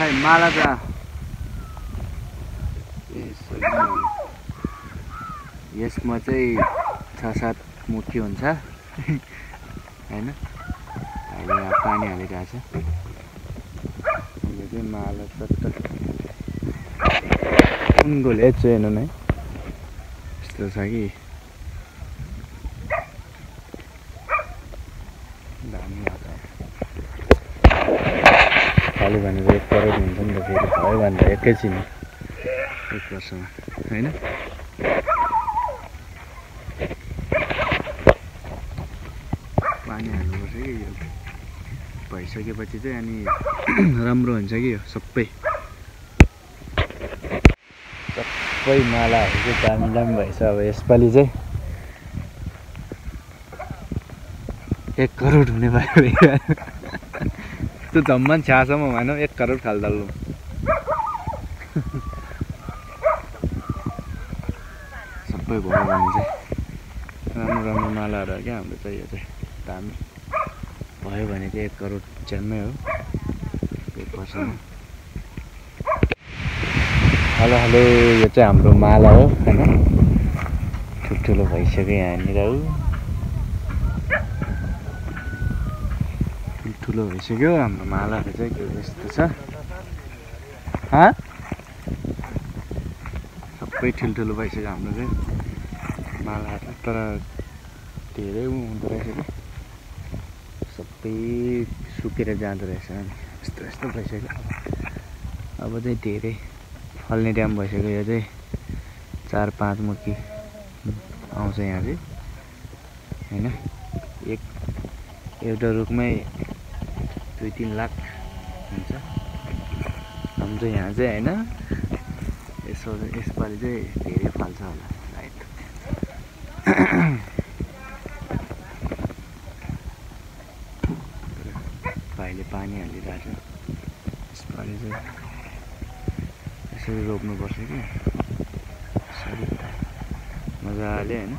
खै माला त यसमा चाहिँ 6-7 मुठी हुन्छ हैन। अहिले यहाँ पानी हालिरहेको छ। यो चाहिँ माला चट्ट उङ्गोले चाहिँ हेर्नु न यस्तो छ कि दामी आउँछ। खाली भनेको 1 करोड हुन्छ नि त फेरि भयो भन्दा एकैछिन 1 वर्षमा हैन। पानी हाल्नुपर्छ कि यो भइसकेपछि चाहिँ अनि राम्रो हुन्छ कि यो सबै मालाहरू चाहिँ दामी दामी भएछ। अब यसपालि चाहिँ 1 करोड हुने भयो। त्यो जम्मा छ्यासम्म भएन 1 करोड खाल्दल्लो सबै भयो भने चाहिँ राम्रो राम्रो मालाहरू क्या हाम्रो चाहिँ यो चाहिँ दामी भयो भने चाहिँ 1 करोड च्याम्मै हो 1 वर्षमा। हेलो हेलो यो चाहिँ हाम्रो माला हो हैन। ठुल्ठुलो भइसक्यो यहाँनिर हो। ठुलो भइसक्यो हाम्रो मालाहरू चाहिँ के यस्तो छ। सबै ठुल्ठुलो भइसक्यो हाम्रो चाहिँ मालाहरू। तर धेरै हुँदो रहेछ कि सबै सुकेर जाँदो रहेछ। यस्तो यस्तो भइसक्यो। अब चाहिँ धेरै फल्ने टाइम भइसक्यो। यो चाहिँ 4-5 मुठी आउँछ यहाँ चाहिँ हैन। एउटा रुखमै 2-3 लाख हुन्छ हाम्रो यहाँ चाहिँ हैन। यसपालि चाहिँ धेरै फल्छ होला सायद। भाइले पानी हालिरहेको छ। यसपालि चाहिँ यसरी रोप्नुपर्छ कि यसरी मजाले हैन।